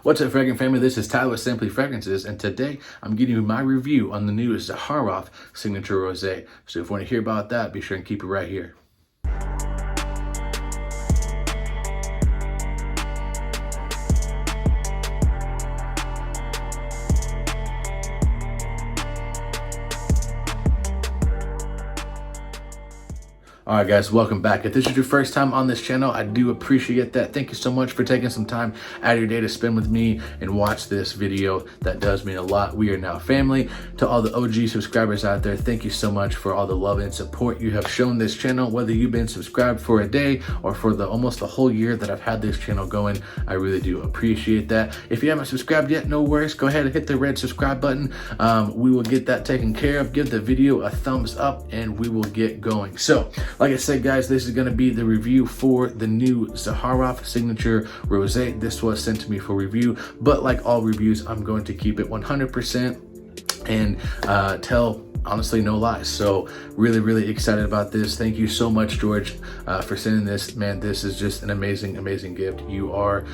What's up, fragrant family? This is Tyler with Simply Fragrances, and today I'm giving you my review on the new Zaharoff Signature Rosé. So if you want to hear about that, be sure and keep it right here. Alright guys, welcome back. If this is your first time on this channel, I do appreciate that. Thank you so much for taking some time out of your day to spend with me and watch this video. That does mean a lot. We are now family. To all the OG subscribers out there, thank you so much for all the love and support you have shown this channel. Whether you've been subscribed for a day or for almost the whole year that I've had this channel going, I really do appreciate that. If you haven't subscribed yet, no worries. Go ahead and hit the red subscribe button. We will get that taken care of. Give the video a thumbs up and we will get going. So, like I said, guys, this is going to be the review for the new Zaharoff Signature Rosé. This was sent to me for review, but like all reviews, I'm going to keep it 100% and tell honestly no lies. So really excited about this. Thank you so much, George, for sending this. Man, this is just an amazing gift. You are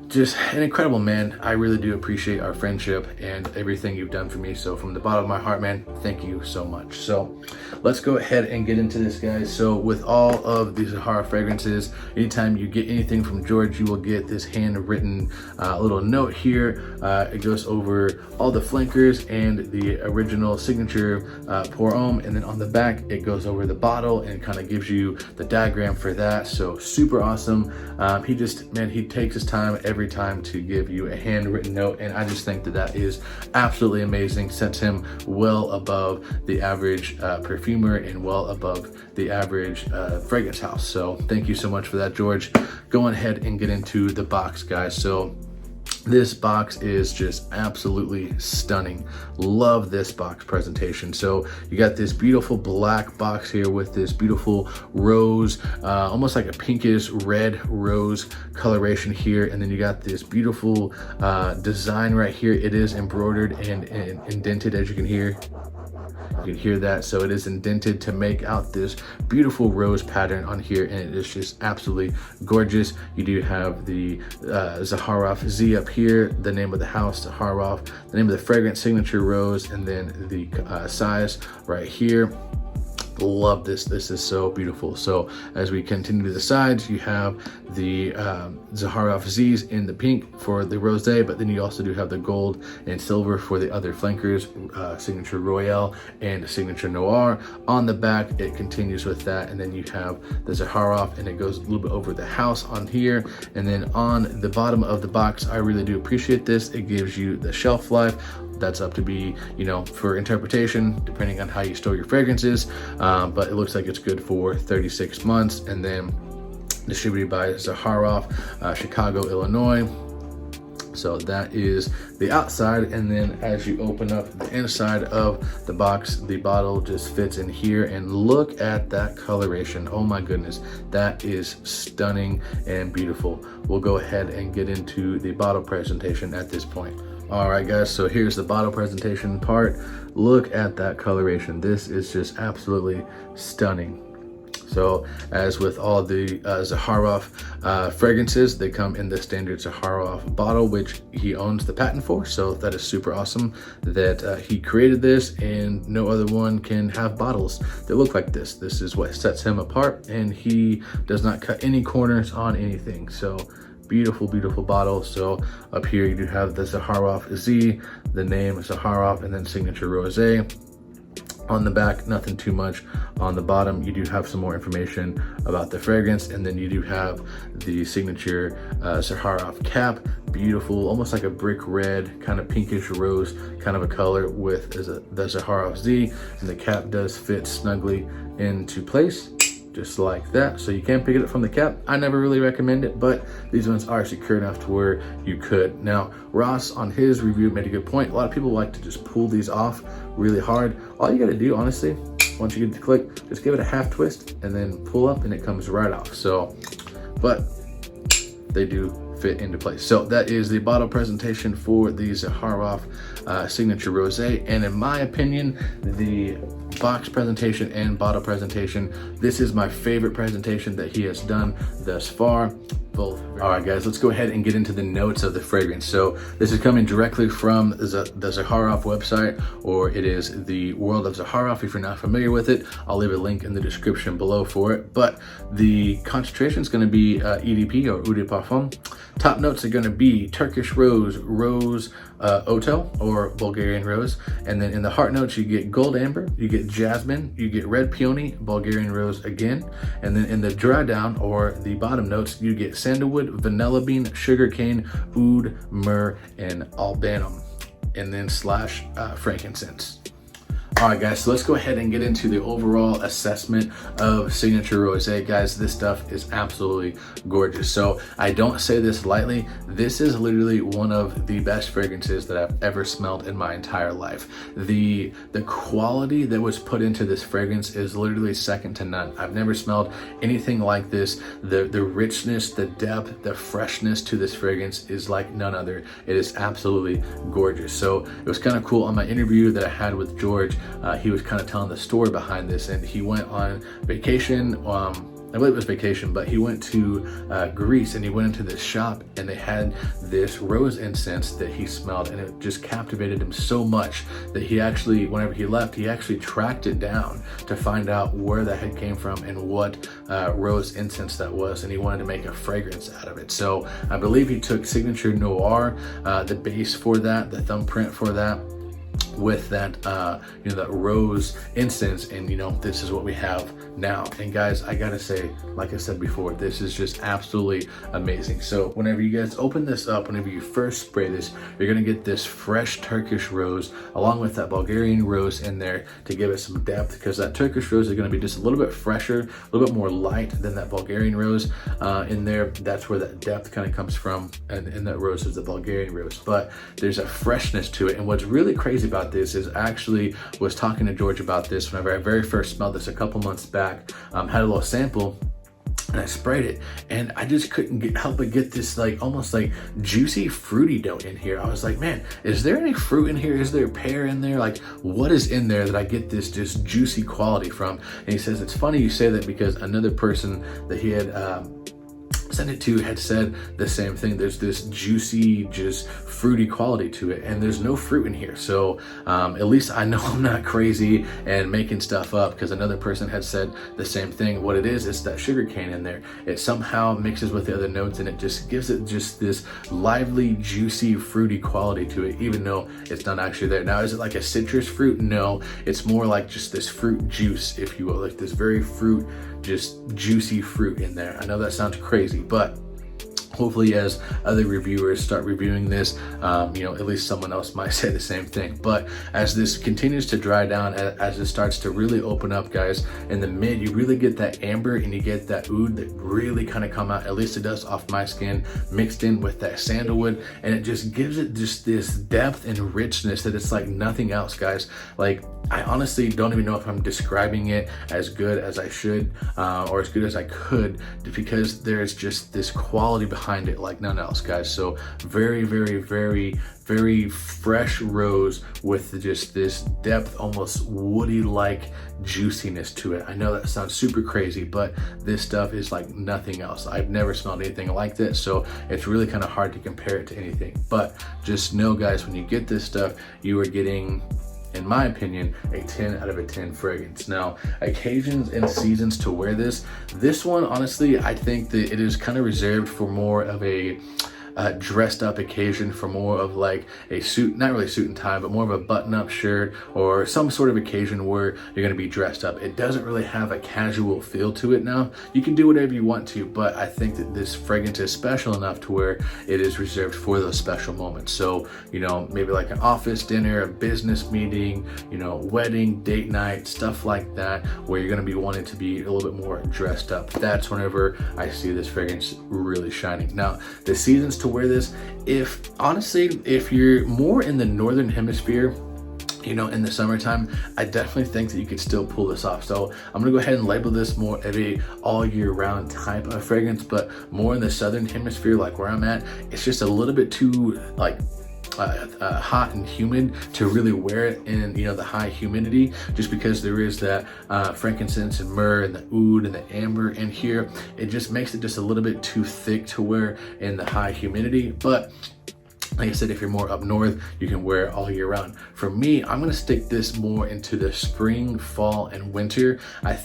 just an incredible man. I really do appreciate our friendship and everything you've done for me. So from the bottom of my heart, man, thank you so much. So let's go ahead and get into this, guys. So with all of these Zaharoff fragrances, anytime you get anything from George, you will get this handwritten little note here. It goes over all the flankers and the original signature pour homme, and then on the back it goes over the bottle and kind of gives you the diagram for that. So super awesome. He takes his time every time to give you a handwritten note, and I just think that is absolutely amazing. Sets him well above the average perfumer and well above the average fragrance house. So thank you so much for that, George. Go ahead and get into the box, guys. So this box is just absolutely stunning. Love this box presentation. So you got this beautiful black box here with this beautiful rose, almost like a pinkish red rose coloration here. And then you got this beautiful design right here. It is embroidered and indented, as you can hear. You can hear that. So it is indented to make out this beautiful rose pattern on here, and it is just absolutely gorgeous. You do have the Zaharoff Z up here, the name of the house, Zaharoff, the name of the fragrance, Signature Rose, and then the size right here. Love this. This is so beautiful. So as we continue to the sides, you have the Zaharoff Z's in the pink for the rosé, but then you also do have the gold and silver for the other flankers, Signature Royale and Signature Noir. On the back, it continues with that, and then you have the Zaharoff, and it goes a little bit over the house on here. And then on the bottom of the box, I really do appreciate this. It gives you the shelf life. That's up to be, for interpretation, depending on how you store your fragrances. But it looks like it's good for 36 months, and then distributed by Zaharoff, Chicago, Illinois. So that is the outside, and then as you open up the inside of the box, the bottle just fits in here, and look at that coloration. Oh my goodness, that is stunning and beautiful. We'll go ahead and get into the bottle presentation at this point. All right, guys, so here's the bottle presentation part. Look at that coloration. This is just absolutely stunning. So as with all the Zaharoff fragrances, they come in the standard Zaharoff bottle, which he owns the patent for. So that is super awesome that he created this, and no other one can have bottles that look like this. This is what sets him apart, and he does not cut any corners on anything. So beautiful bottle. So up here you do have the Zaharoff Z, the name Zaharoff, and then Signature Rosé. On the back, nothing too much. On the bottom, you do have some more information about the fragrance, and then you do have the signature Zaharoff cap. Beautiful, almost like a brick red, kind of pinkish rose kind of a color with the Zaharoff Z, and the cap does fit snugly into place, just like that. So you can pick it up from the cap. I never really recommend it, but these ones are secure enough to where you could. Now, Ross on his review made a good point. A lot of people like to just pull these off really hard. All you gotta do, honestly, once you get the click, just give it a half twist and then pull up and it comes right off. So, but they do fit into place. So that is the bottle presentation for the Zaharoff Signature Rosé, and in my opinion, the box presentation and bottle presentation. This is my favorite presentation that he has done thus far. Both. All right, guys, let's go ahead and get into the notes of the fragrance. So this is coming directly from the Zaharoff website, or it is the World of Zaharoff. If you're not familiar with it, I'll leave a link in the description below for it. But the concentration is going to be EDP, or Eau de Parfum. Top notes are going to be Turkish rose, Oto, or Bulgarian rose. And then in the heart notes, you get gold amber, you get jasmine, you get red peony, Bulgarian rose again. And then in the dry down, or the bottom notes, you get sandalwood, vanilla bean, sugar cane, oud, myrrh, and albanum. And then / frankincense. All right, guys, so let's go ahead and get into the overall assessment of Signature Rosé. Guys, this stuff is absolutely gorgeous. So I don't say this lightly. This is literally one of the best fragrances that I've ever smelled in my entire life. The quality that was put into this fragrance is literally second to none. I've never smelled anything like this. The richness, the depth, the freshness to this fragrance is like none other. It is absolutely gorgeous. So it was kind of cool on my interview that I had with George. He was kind of telling the story behind this, and he went on vacation. I believe it was vacation, but he went to Greece, and he went into this shop, and they had this rose incense that he smelled, and it just captivated him so much that he actually, whenever he left, he actually tracked it down to find out where that had came from and what rose incense that was, and he wanted to make a fragrance out of it. So I believe he took Signature Noir, the base for that, the thumbprint for that, with that that rose incense, and this is what we have now. And guys, I gotta say, like I said before, this is just absolutely amazing. So whenever you guys open this up, whenever you first spray this, you're gonna get this fresh Turkish rose along with that Bulgarian rose in there to give it some depth, because that Turkish rose is gonna be just a little bit fresher, a little bit more light than that Bulgarian rose in there. That's where that depth kind of comes from, and in that rose is the Bulgarian rose, but there's a freshness to it. And what's really crazy about this is, I actually was talking to George about this whenever I very first smelled this a couple months back. Had a little sample, and I sprayed it, and I just couldn't help but get this almost like juicy fruity note in here. I was like, man, is there any fruit in here? Is there pear in there? Like, what is in there that I get this just juicy quality from? And he says, it's funny you say that, because another person that he had sent it to had said the same thing. There's this juicy, just fruity quality to it, and there's no fruit in here. So at least I know I'm not crazy and making stuff up, because another person had said the same thing. What it is, it's that sugar cane in there. It somehow mixes with the other notes, and it just gives it just this lively, juicy, fruity quality to it, even though it's not actually there. Now, is it like a citrus fruit? No, it's more like just this fruit juice, if you will, like this very fruit, just juicy fruit in there. I know that sounds crazy, but hopefully as other reviewers start reviewing this, at least someone else might say the same thing. But as this continues to dry down, as it starts to really open up, guys, in the mid, you really get that amber, and you get that oud that really kind of come out, at least it does off my skin, mixed in with that sandalwood, and it just gives it just this depth and richness that it's like nothing else, guys. Like, I honestly don't even know if I'm describing it as good as I should, or as good as I could, because there's just this quality behind it like none else, guys. So very, very, very, very fresh rose with just this depth, almost woody-like juiciness to it. I know that sounds super crazy, but this stuff is like nothing else. I've never smelled anything like this, so it's really kind of hard to compare it to anything. But just know, guys, when you get this stuff, you are getting, in my opinion, a 10 out of a 10 fragrance. Now, occasions and seasons to wear this one, honestly, I think that it is kind of reserved for more of a dressed up occasion, for more of like a suit, not really suit and tie, but more of a button up shirt, or some sort of occasion where you're going to be dressed up. It doesn't really have a casual feel to it. Now, you can do whatever you want to, but I think that this fragrance is special enough to where it is reserved for those special moments. So, maybe like an office dinner, a business meeting, wedding, date night, stuff like that, where you're going to be wanting to be a little bit more dressed up. That's whenever I see this fragrance really shining. Now, the seasons to wear this, if you're more in the northern hemisphere, in the summertime, I definitely think that you could still pull this off. So I'm gonna go ahead and label this more of a all year round type of fragrance, but more in the southern hemisphere, like where I'm at, it's just a little bit too hot and humid to really wear it in, you know, the high humidity, just because there is that frankincense and myrrh and the oud and the amber in here. It just makes it just a little bit too thick to wear in the high humidity. But like I said, if you're more up north, you can wear it all year round. For me, I'm gonna stick this more into the spring, fall, and winter. I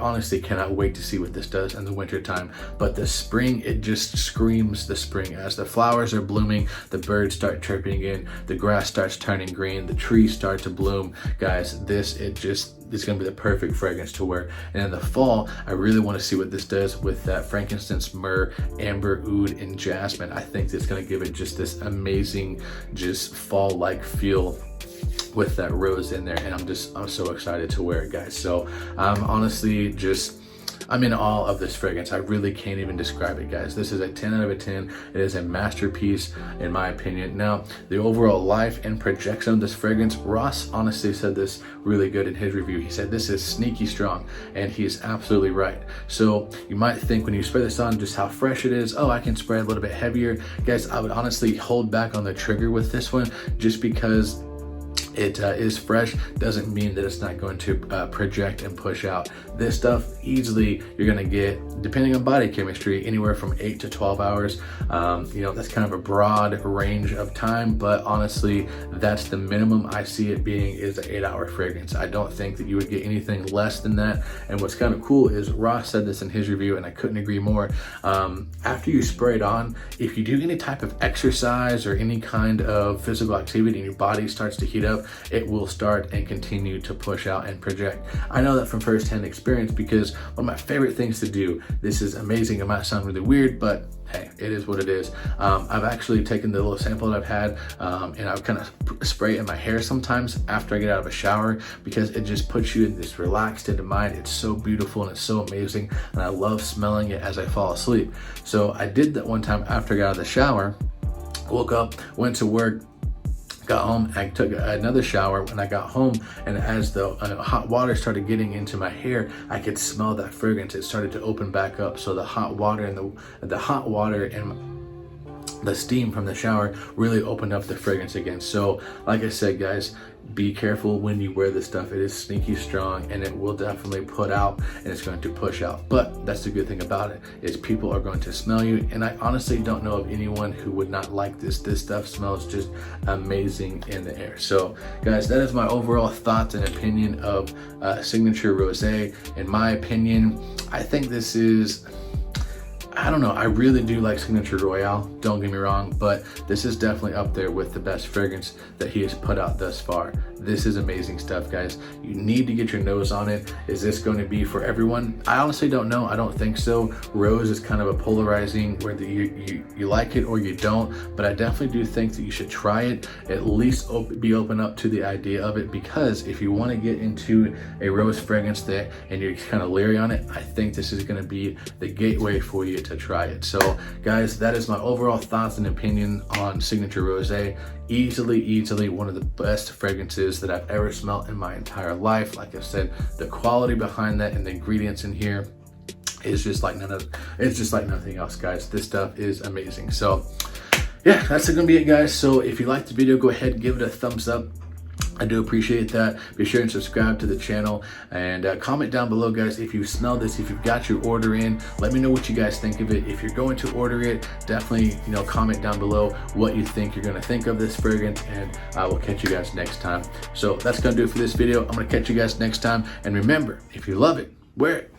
honestly cannot wait to see what this does in the winter time. But the spring, it just screams the spring. As the flowers are blooming, the birds start chirping in, the grass starts turning green, the trees start to bloom. Guys, it's gonna be the perfect fragrance to wear. And in the fall, I really wanna see what this does with that frankincense, myrrh, amber, oud, and jasmine. I think it's gonna give it just this amazing, just fall-like feel with that rose in there. And I'm so excited to wear it, guys. So honestly, I'm in awe of this fragrance. I really can't even describe it, guys. This is a 10 out of 10. It is a masterpiece, in my opinion. Now, the overall life and projection of this fragrance, Ross honestly said this really good in his review. He said this is sneaky strong, and he is absolutely right. So you might think when you spray this on just how fresh it is. Oh, I can spray a little bit heavier. Guys, I would honestly hold back on the trigger with this one, just because it is fresh doesn't mean that it's not going to project and push out. This stuff easily you're gonna get, depending on body chemistry, anywhere from 8 to 12 hours. You know, that's kind of a broad range of time, but honestly, that's the minimum I see it being, is an 8-hour fragrance. I don't think that you would get anything less than that. And what's kind of cool is Ross said this in his review, and I couldn't agree more. After you spray it on, if you do any type of exercise or any kind of physical activity and your body starts to heat up, it will start and continue to push out and project. I know that from firsthand experience, because one of my favorite things to do, this is amazing, it might sound really weird, but hey, it is what it is. I've actually taken the little sample that I've had, and I've kind of spray it in my hair sometimes after I get out of a shower, because it just puts you in this relaxed state of mind. It's so beautiful and it's so amazing, and I love smelling it as I fall asleep. So I did that one time after I got out of the shower, woke up, went to work, got home, I took another shower. When I got home, and as the hot water started getting into my hair, I could smell that fragrance. It started to open back up. So the hot water and the steam from the shower really opened up the fragrance again. So like I said, guys, be careful when you wear this stuff. It is sneaky strong, and it will definitely put out, and it's going to push out. But that's the good thing about it, is people are going to smell you. And I honestly don't know of anyone who would not like this. This stuff smells just amazing in the air. So guys, that is my overall thoughts and opinion of Signature Rosé. In my opinion, I think this is, I don't know, I really do like Signature Royale, don't get me wrong, but this is definitely up there with the best fragrance that he has put out thus far. This is amazing stuff, guys. You need to get your nose on it. Is this going to be for everyone? I honestly don't know. I don't think so. Rose is kind of a polarizing, whether you like it or you don't, but I definitely do think that you should try it, at least be open up to the idea of it, because if you want to get into a rose fragrance and you're kind of leery on it, I think this is going to be the gateway for you to try it. So guys, that is my overall thoughts and opinion on Signature Rosé. Easily one of the best fragrances that I've ever smelled in my entire life. Like I said, the quality behind that and the ingredients in here is just like nothing else, guys. This stuff is amazing. So yeah, that's gonna be it, guys. So if you liked the video, go ahead and give it a thumbs up. I do appreciate that. Be sure and subscribe to the channel, and comment down below, guys, if you smell this, if you've got your order in. Let me know what you guys think of it. If you're going to order it, definitely, comment down below what you think you're gonna think of this fragrance, and I will catch you guys next time. So that's gonna do it for this video. I'm gonna catch you guys next time, and remember, if you love it, wear it.